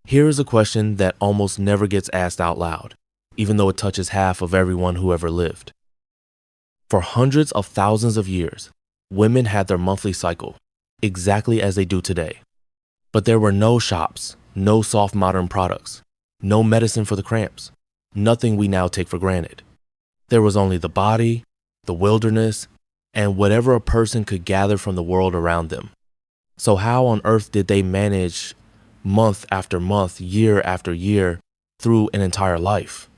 Here is a question that almost never gets asked out loud, even though it touches half of everyone who ever lived. For hundreds of thousands of years, women had their monthly cycle, exactly as they do today. But there were no shops, no soft modern products, no medicine for the cramps, nothing we now take for granted. There was only the body, the wilderness, and whatever a person could gather from the world around them. So how on earth did they manage month after month, year after year, through an entire life?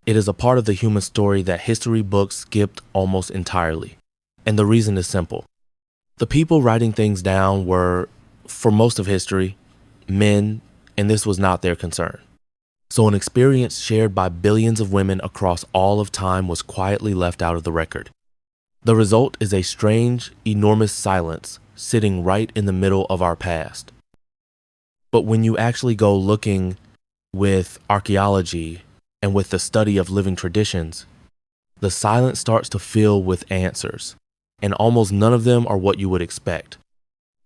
It is a part of the human story that history books skipped almost entirely. And the reason is simple. The people writing things down were, for most of history, men, and this was not their concern. So an experience shared by billions of women across all of time was quietly left out of the record. The result is a strange, enormous silence sitting right in the middle of our past. But when you actually go looking with archaeology and with the study of living traditions, the silence starts to fill with answers, and almost none of them are what you would expect.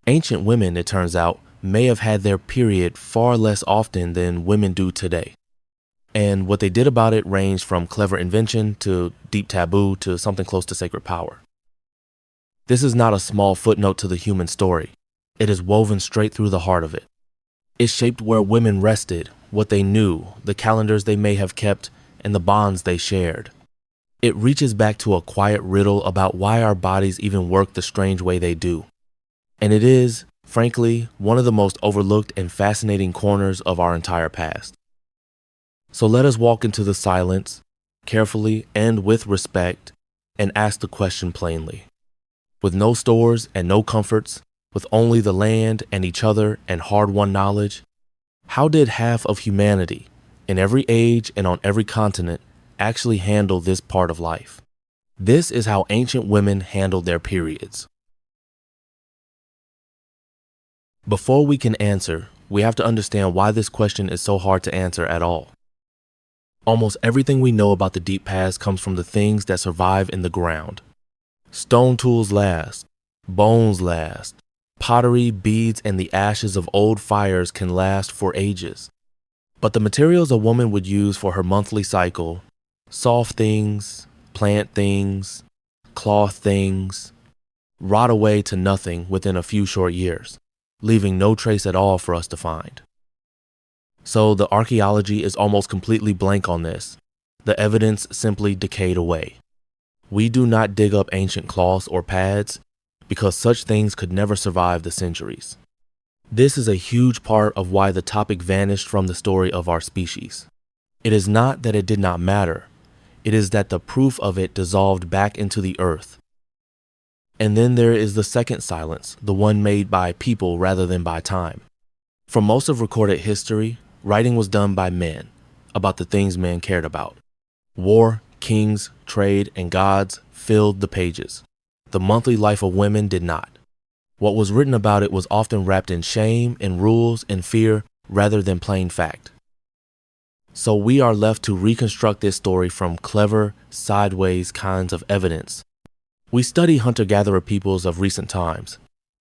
Ancient women, it turns out, may have had their period far less often than women do today. And what they did about it ranged from clever invention to deep taboo to something close to sacred power. This is not a small footnote to the human story. It is woven straight through the heart of it. It shaped where women rested, what they knew, the calendars they may have kept, and the bonds they shared. It reaches back to a quiet riddle about why our bodies even work the strange way they do. And it is, frankly, one of the most overlooked and fascinating corners of our entire past. So let us walk into the silence, carefully and with respect, and ask the question plainly. With no stores and no comforts, with only the land and each other and hard-won knowledge, how did half of humanity, in every age and on every continent, actually handle this part of life? This is how ancient women handled their periods. Before we can answer, we have to understand why this question is so hard to answer at all. Almost everything we know about the deep past comes from the things that survive in the ground. Stone tools last, bones last, pottery, beads, and the ashes of old fires can last for ages. But the materials a woman would use for her monthly cycle, soft things, plant things, cloth things, rot away to nothing within a few short years, leaving no trace at all for us to find. So the archaeology is almost completely blank on this. The evidence simply decayed away. We do not dig up ancient cloths or pads because such things could never survive the centuries. This is a huge part of why the topic vanished from the story of our species. It is not that it did not matter. It is that the proof of it dissolved back into the earth. And then there is the second silence, the one made by people rather than by time. For most of recorded history, writing was done by men about the things men cared about. War, kings, trade, and gods filled the pages. The monthly life of women did not. What was written about it was often wrapped in shame, in rules, and fear, rather than plain fact. So we are left to reconstruct this story from clever, sideways kinds of evidence. We study hunter-gatherer peoples of recent times,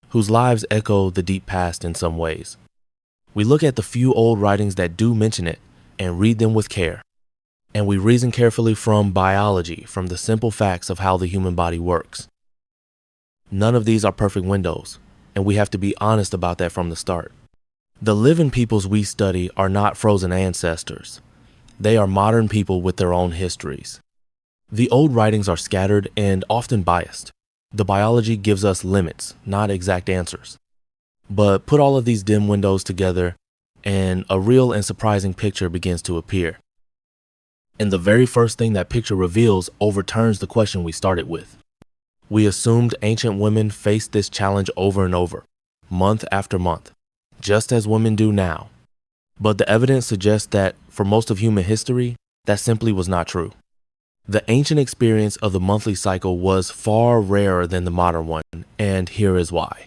whose lives echo the deep past in some ways. We look at the few old writings that do mention it and read them with care. And we reason carefully from biology, from the simple facts of how the human body works. None of these are perfect windows, and we have to be honest about that from the start. The living peoples we study are not frozen ancestors. They are modern people with their own histories. The old writings are scattered and often biased. The biology gives us limits, not exact answers. But put all of these dim windows together, and a real and surprising picture begins to appear. And the very first thing that picture reveals overturns the question we started with. We assumed ancient women faced this challenge over and over, month after month, just as women do now. But the evidence suggests that, for most of human history, that simply was not true. The ancient experience of the monthly cycle was far rarer than the modern one, and here is why.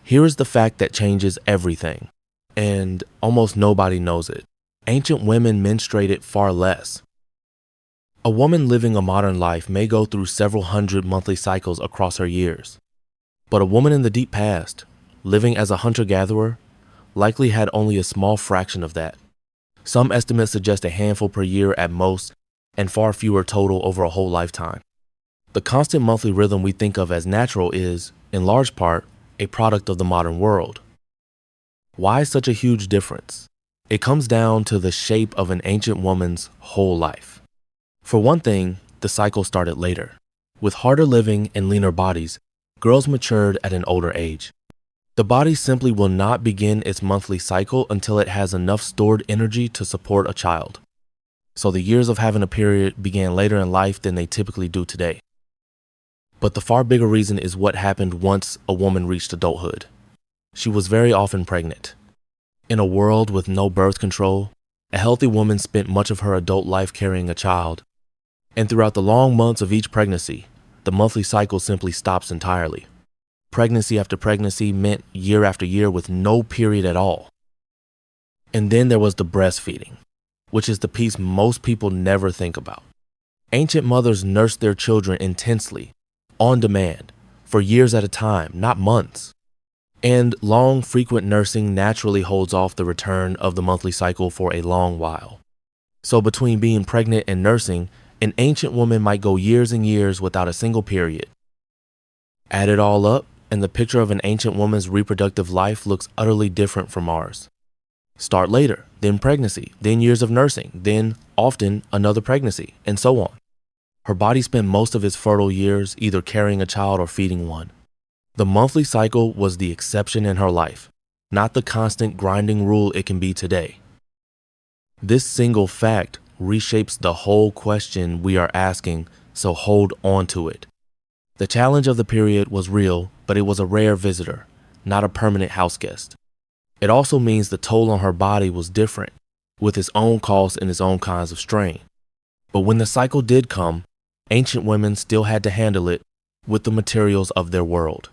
Here is the fact that changes everything, and almost nobody knows it. Ancient women menstruated far less. A woman living a modern life may go through several hundred monthly cycles across her years. But a woman in the deep past, living as a hunter-gatherer, likely had only a small fraction of that. Some estimates suggest a handful per year at most, and far fewer total over a whole lifetime. The constant monthly rhythm we think of as natural is, in large part, a product of the modern world. Why such a huge difference? It comes down to the shape of an ancient woman's whole life. For one thing, the cycle started later. With harder living and leaner bodies, girls matured at an older age. The body simply will not begin its monthly cycle until it has enough stored energy to support a child. So the years of having a period began later in life than they typically do today. But the far bigger reason is what happened once a woman reached adulthood. She was very often pregnant. In a world with no birth control, a healthy woman spent much of her adult life carrying a child. And throughout the long months of each pregnancy, the monthly cycle simply stops entirely. Pregnancy after pregnancy meant year after year with no period at all. And then there was the breastfeeding, which is the piece most people never think about. Ancient mothers nursed their children intensely, on demand, for years at a time, not months. And long, frequent nursing naturally holds off the return of the monthly cycle for a long while. So between being pregnant and nursing, an ancient woman might go years and years without a single period. Add it all up, and the picture of an ancient woman's reproductive life looks utterly different from ours. Start later, then pregnancy, then years of nursing, then often another pregnancy, and so on. Her body spent most of its fertile years either carrying a child or feeding one. The monthly cycle was the exception in her life, not the constant grinding rule it can be today. This single fact reshapes the whole question we are asking, so hold on to it. The challenge of the period was real, but it was a rare visitor, not a permanent house guest. It also means the toll on her body was different, with its own costs and its own kinds of strain. But when the cycle did come, ancient women still had to handle it with the materials of their world.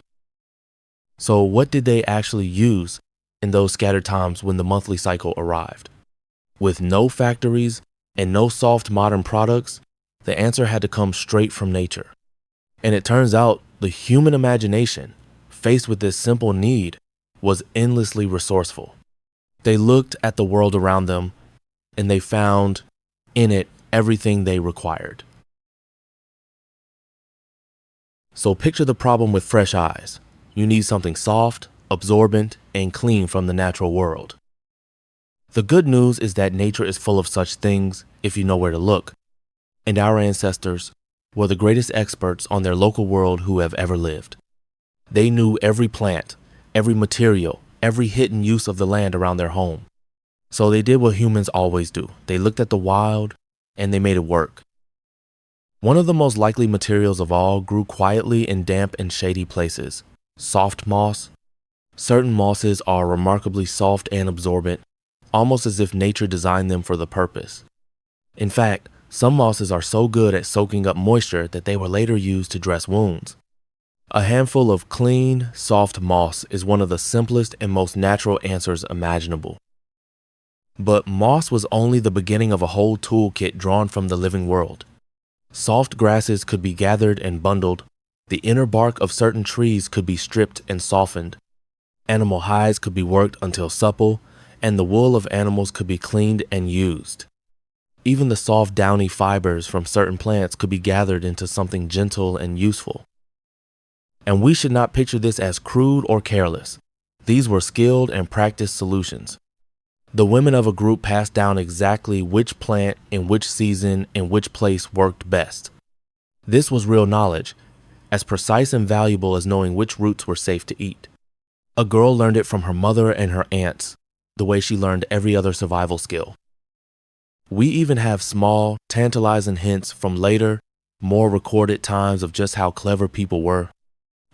So what did they actually use in those scattered times when the monthly cycle arrived? With no factories and no soft modern products, the answer had to come straight from nature. And it turns out the human imagination, faced with this simple need, was endlessly resourceful. They looked at the world around them and they found in it everything they required. So picture the problem with fresh eyes. You need something soft, absorbent, and clean from the natural world. The good news is that nature is full of such things if you know where to look, and our ancestors were the greatest experts on their local world who have ever lived. They knew every plant, every material, every hidden use of the land around their home. So they did what humans always do. They looked at the wild and they made it work. One of the most likely materials of all grew quietly in damp and shady places. Soft moss. Certain mosses are remarkably soft and absorbent, almost as if nature designed them for the purpose. In fact, some mosses are so good at soaking up moisture that they were later used to dress wounds. A handful of clean, soft moss is one of the simplest and most natural answers imaginable. But moss was only the beginning of a whole toolkit drawn from the living world. Soft grasses could be gathered and bundled. The inner bark of certain trees could be stripped and softened. Animal hides could be worked until supple, and the wool of animals could be cleaned and used. Even the soft downy fibers from certain plants could be gathered into something gentle and useful. And we should not picture this as crude or careless. These were skilled and practiced solutions. The women of a group passed down exactly which plant in which season in which place worked best. This was real knowledge, as precise and valuable as knowing which roots were safe to eat. A girl learned it from her mother and her aunts, the way she learned every other survival skill. We even have small, tantalizing hints from later, more recorded times of just how clever people were.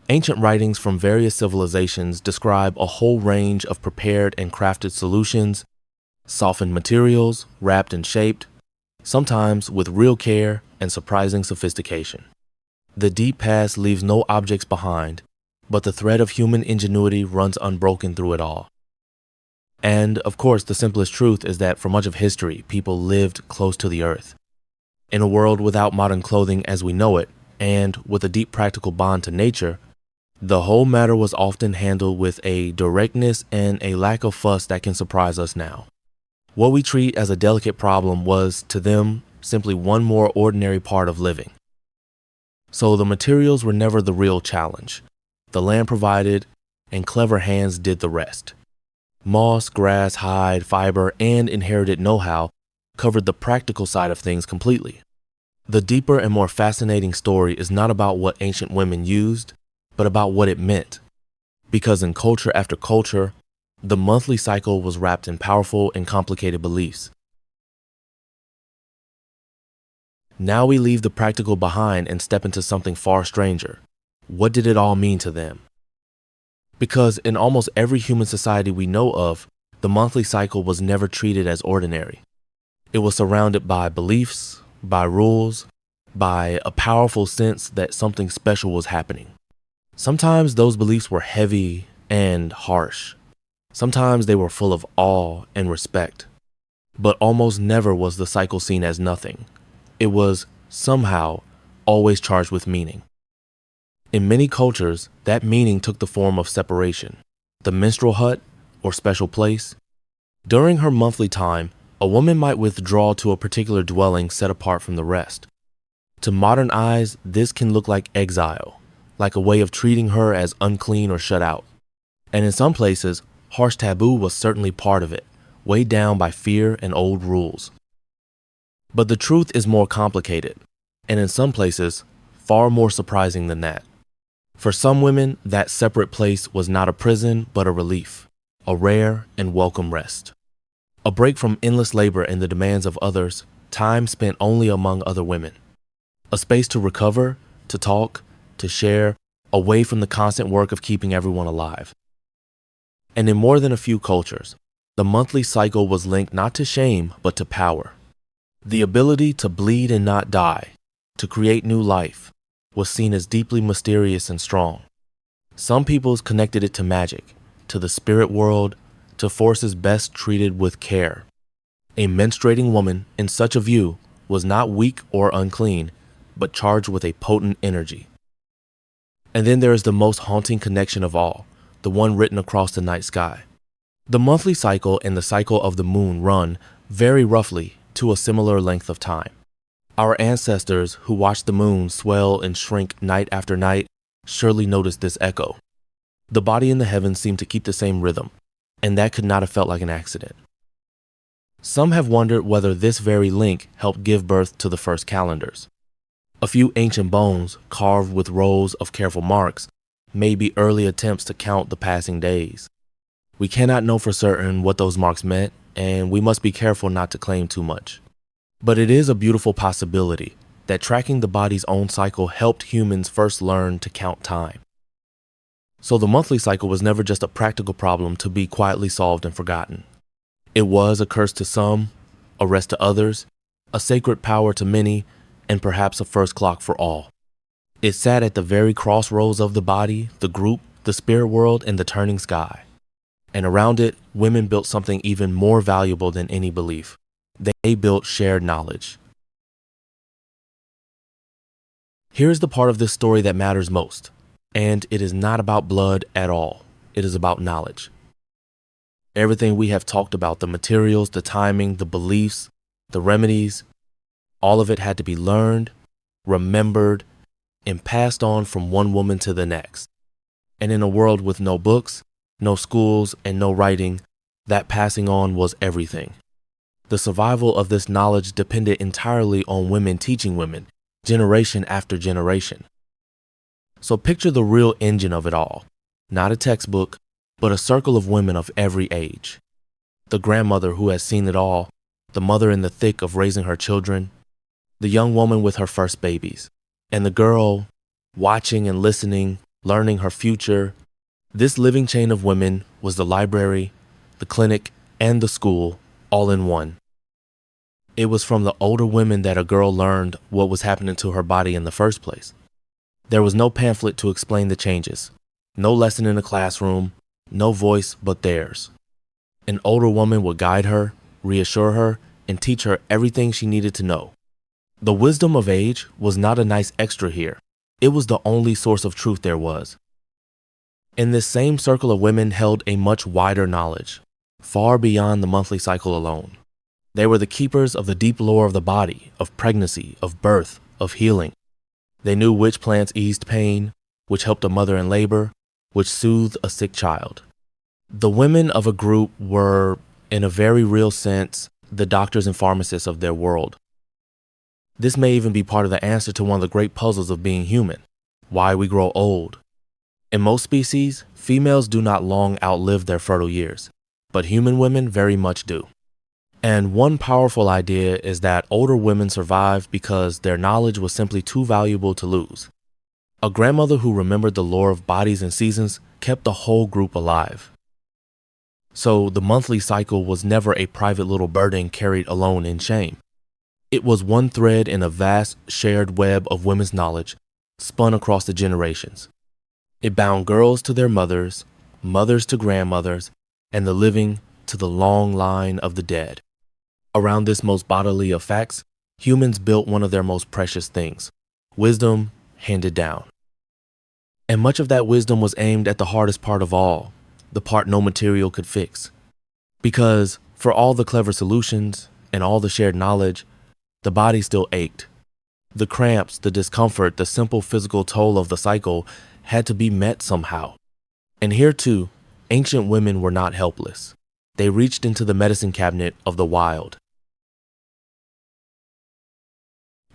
Ancient writings from various civilizations describe a whole range of prepared and crafted solutions, softened materials, wrapped and shaped, sometimes with real care and surprising sophistication. The deep past leaves no objects behind, but the thread of human ingenuity runs unbroken through it all. And, of course, the simplest truth is that for much of history, people lived close to the earth. In a world without modern clothing as we know it, and with a deep practical bond to nature, The whole matter was often handled with a directness and a lack of fuss that can surprise us now. What we treat as a delicate problem was, to them, simply one more ordinary part of living. So the materials were never the real challenge. The land provided, and clever hands did the rest. Moss, grass, hide, fiber, and inherited know-how covered the practical side of things completely. The deeper and more fascinating story is not about what ancient women used, but about what it meant. Because in culture after culture, the monthly cycle was wrapped in powerful and complicated beliefs. Now we leave the practical behind and step into something far stranger. What did it all mean to them? Because in almost every human society we know of, the monthly cycle was never treated as ordinary. It was surrounded by beliefs, by rules, by a powerful sense that something special was happening. Sometimes those beliefs were heavy and harsh. Sometimes they were full of awe and respect. But almost never was the cycle seen as nothing. It was, somehow, always charged with meaning. In many cultures, that meaning took the form of separation, the menstrual hut or special place. During her monthly time, a woman might withdraw to a particular dwelling set apart from the rest. To modern eyes, this can look like exile, like a way of treating her as unclean or shut out. And in some places, harsh taboo was certainly part of it, weighed down by fear and old rules. But the truth is more complicated, and in some places, far more surprising than that. For some women, that separate place was not a prison, but a relief, a rare and welcome rest. A break from endless labor and the demands of others, time spent only among other women. A space to recover, to talk, to share, away from the constant work of keeping everyone alive. And in more than a few cultures, the monthly cycle was linked not to shame, but to power. The ability to bleed and not die, to create new life, was seen as deeply mysterious and strong. Some peoples connected it to magic, to the spirit world, to forces best treated with care. A menstruating woman, in such a view, was not weak or unclean, but charged with a potent energy. And then there is the most haunting connection of all, the one written across the night sky. The monthly cycle and the cycle of the moon run, very roughly, to a similar length of time. Our ancestors who watched the moon swell and shrink night after night surely noticed this echo. The body in the heavens seemed to keep the same rhythm, and that could not have felt like an accident. Some have wondered whether this very link helped give birth to the first calendars. A few ancient bones, carved with rows of careful marks, may be early attempts to count the passing days. We cannot know for certain what those marks meant, and we must be careful not to claim too much. But it is a beautiful possibility that tracking the body's own cycle helped humans first learn to count time. So the monthly cycle was never just a practical problem to be quietly solved and forgotten. It was a curse to some, a rest to others, a sacred power to many, and perhaps a first clock for all. It sat at the very crossroads of the body, the group, the spirit world, and the turning sky. And around it, women built something even more valuable than any belief. They built shared knowledge. Here's the part of this story that matters most, and it is not about blood at all. It is about knowledge. Everything we have talked about, the materials, the timing, the beliefs, the remedies, all of it had to be learned, remembered, and passed on from one woman to the next. And in a world with no books, no schools, and no writing, that passing on was everything. The survival of this knowledge depended entirely on women teaching women, generation after generation. So picture the real engine of it all, not a textbook, but a circle of women of every age. The grandmother who has seen it all, the mother in the thick of raising her children, the young woman with her first babies, and the girl watching and listening, learning her future. This living chain of women was the library, the clinic, and the school, all in one. It was from the older women that a girl learned what was happening to her body in the first place. There was no pamphlet to explain the changes, no lesson in the classroom, no voice but theirs. An older woman would guide her, reassure her, and teach her everything she needed to know. The wisdom of age was not a nice extra here. It was the only source of truth there was. And this same circle of women held a much wider knowledge, far beyond the monthly cycle alone. They were the keepers of the deep lore of the body, of pregnancy, of birth, of healing. They knew which plants eased pain, which helped a mother in labor, which soothed a sick child. The women of a group were, in a very real sense, the doctors and pharmacists of their world. This may even be part of the answer to one of the great puzzles of being human, why we grow old. In most species, females do not long outlive their fertile years, but human women very much do. And one powerful idea is that older women survived because their knowledge was simply too valuable to lose. A grandmother who remembered the lore of bodies and seasons kept the whole group alive. So the monthly cycle was never a private little burden carried alone in shame. It was one thread in a vast shared web of women's knowledge spun across the generations. It bound girls to their mothers, mothers to grandmothers, and the living to the long line of the dead. Around this most bodily of facts, humans built one of their most precious things, wisdom handed down. And much of that wisdom was aimed at the hardest part of all, the part no material could fix. Because for all the clever solutions and all the shared knowledge, the body still ached. The cramps, the discomfort, the simple physical toll of the cycle had to be met somehow. And here too, ancient women were not helpless. They reached into the medicine cabinet of the wild.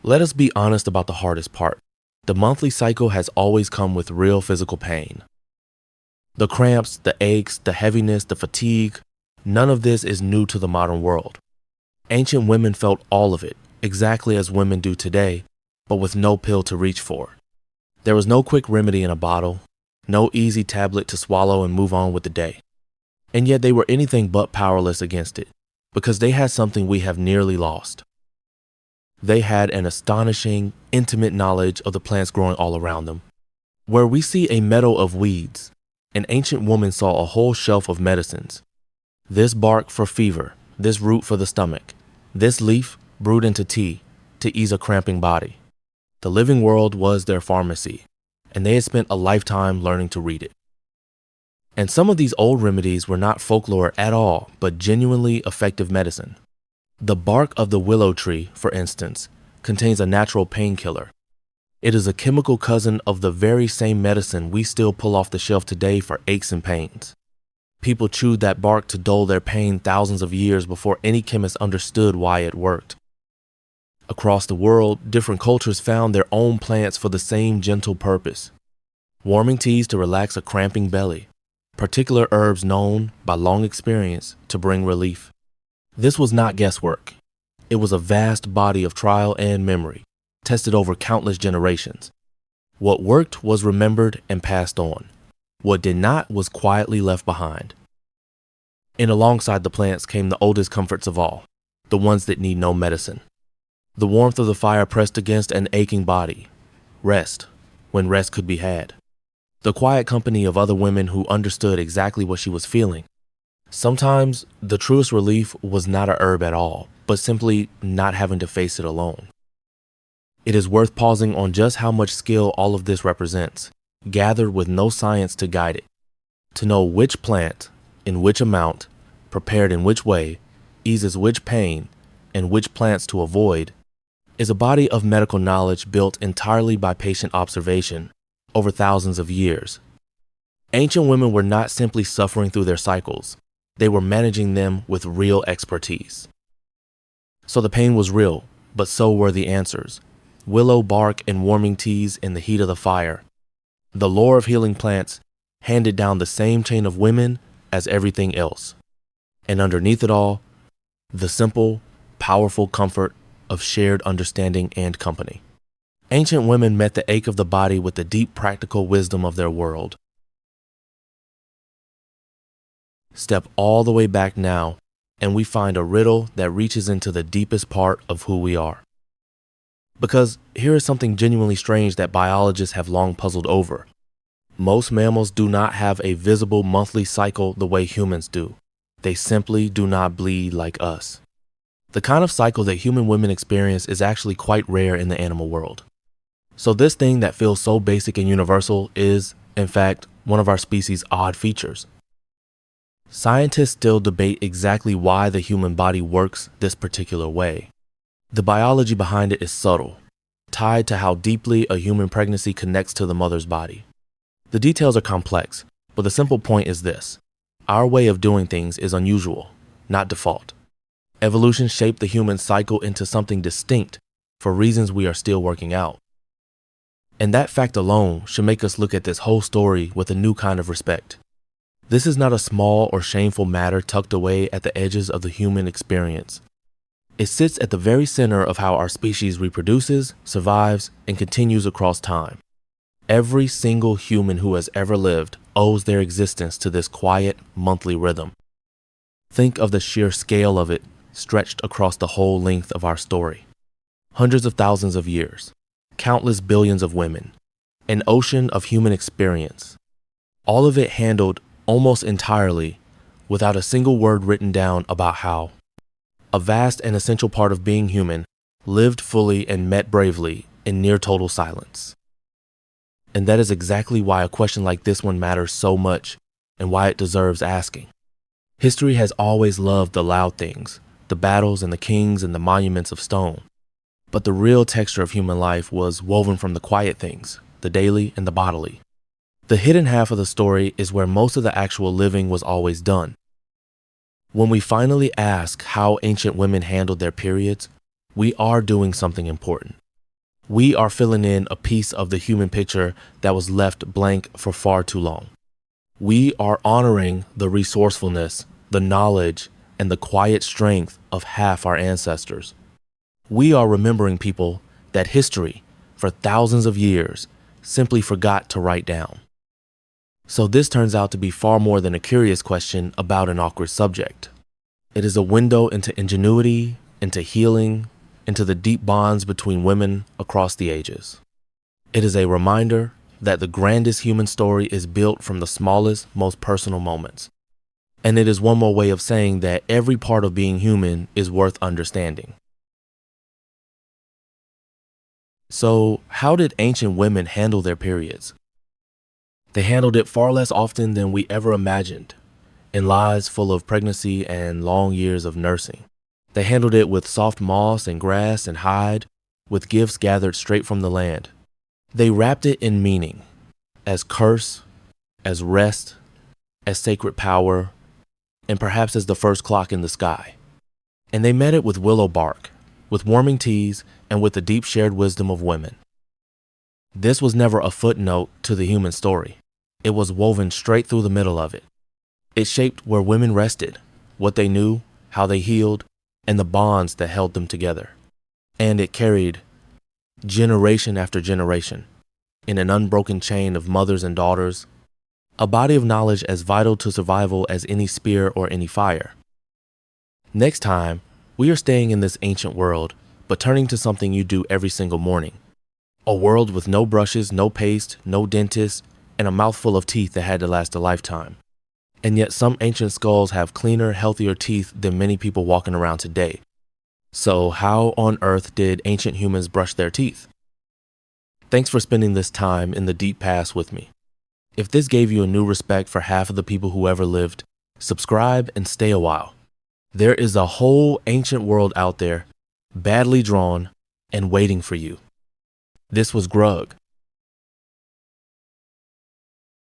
Let us be honest about the hardest part. The monthly cycle has always come with real physical pain. The cramps, the aches, the heaviness, the fatigue, none of this is new to the modern world. Ancient women felt all of it, exactly as women do today, but with no pill to reach for. There was no quick remedy in a bottle, no easy tablet to swallow and move on with the day. And yet they were anything but powerless against it, because they had something we have nearly lost. They had an astonishing, intimate knowledge of the plants growing all around them. Where we see a meadow of weeds, an ancient woman saw a whole shelf of medicines. This bark for fever, this root for the stomach, this leaf brewed into tea to ease a cramping body. The living world was their pharmacy, and they had spent a lifetime learning to read it. And some of these old remedies were not folklore at all, but genuinely effective medicine. The bark of the willow tree, for instance, contains a natural painkiller. It is a chemical cousin of the very same medicine we still pull off the shelf today for aches and pains. People chewed that bark to dull their pain thousands of years before any chemist understood why it worked. Across the world, different cultures found their own plants for the same gentle purpose. Warming teas to relax a cramping belly, particular herbs known, by long experience, to bring relief. This was not guesswork. It was a vast body of trial and memory, tested over countless generations. What worked was remembered and passed on. What did not was quietly left behind. And alongside the plants came the oldest comforts of all, the ones that need no medicine. The warmth of the fire pressed against an aching body. Rest, when rest could be had. The quiet company of other women who understood exactly what she was feeling. Sometimes the truest relief was not a herb at all, but simply not having to face it alone. It is worth pausing on just how much skill all of this represents, gathered with no science to guide it. To know which plant, in which amount, prepared in which way, eases which pain, and which plants to avoid, is a body of medical knowledge built entirely by patient observation over thousands of years. Ancient women were not simply suffering through their cycles, they were managing them with real expertise. So the pain was real, but so were the answers. Willow bark and warming teas in the heat of the fire. The lore of healing plants handed down the same chain of women as everything else. And underneath it all, the simple, powerful comfort of shared understanding and company. Ancient women met the ache of the body with the deep practical wisdom of their world. Step all the way back now, and we find a riddle that reaches into the deepest part of who we are. Because here is something genuinely strange that biologists have long puzzled over. Most mammals do not have a visible monthly cycle the way humans do. They simply do not bleed like us. The kind of cycle that human women experience is actually quite rare in the animal world. So this thing that feels so basic and universal is, in fact, one of our species' odd features. Scientists still debate exactly why the human body works this particular way. The biology behind it is subtle, tied to how deeply a human pregnancy connects to the mother's body. The details are complex, but the simple point is this: our way of doing things is unusual, not default. Evolution shaped the human cycle into something distinct for reasons we are still working out. And that fact alone should make us look at this whole story with a new kind of respect. This is not a small or shameful matter tucked away at the edges of the human experience. It sits at the very center of how our species reproduces, survives, and continues across time. Every single human who has ever lived owes their existence to this quiet, monthly rhythm. Think of the sheer scale of it stretched across the whole length of our story. Hundreds of thousands of years, countless billions of women, an ocean of human experience. All of it handled almost entirely without a single word written down about how. A vast and essential part of being human lived fully and met bravely in near total silence. And that is exactly why a question like this one matters so much and why it deserves asking. History has always loved the loud things, the battles and the kings and the monuments of stone. But the real texture of human life was woven from the quiet things, the daily and the bodily. The hidden half of the story is where most of the actual living was always done. When we finally ask how ancient women handled their periods, we are doing something important. We are filling in a piece of the human picture that was left blank for far too long. We are honoring the resourcefulness, the knowledge, and the quiet strength of half our ancestors. We are remembering people that history, for thousands of years, simply forgot to write down. So this turns out to be far more than a curious question about an awkward subject. It is a window into ingenuity, into healing, into the deep bonds between women across the ages. It is a reminder that the grandest human story is built from the smallest, most personal moments. And it is one more way of saying that every part of being human is worth understanding. So, how did ancient women handle their periods? They handled it far less often than we ever imagined, in lives full of pregnancy and long years of nursing. They handled it with soft moss and grass and hide, with gifts gathered straight from the land. They wrapped it in meaning, as curse, as rest, as sacred power, and perhaps as the first clock in the sky. And they met it with willow bark, with warming teas, and with the deep shared wisdom of women. This was never a footnote to the human story. It was woven straight through the middle of it. It shaped where women rested, what they knew, how they healed, and the bonds that held them together. And it carried generation after generation, in an unbroken chain of mothers and daughters, a body of knowledge as vital to survival as any spear or any fire. Next time, we are staying in this ancient world, but turning to something you do every single morning. A world with no brushes, no paste, no dentist, and a mouthful of teeth that had to last a lifetime. And yet some ancient skulls have cleaner, healthier teeth than many people walking around today. So how on earth did ancient humans brush their teeth? Thanks for spending this time in the deep past with me. If this gave you a new respect for half of the people who ever lived, subscribe and stay a while. There is a whole ancient world out there, badly drawn and waiting for you. This was Grug.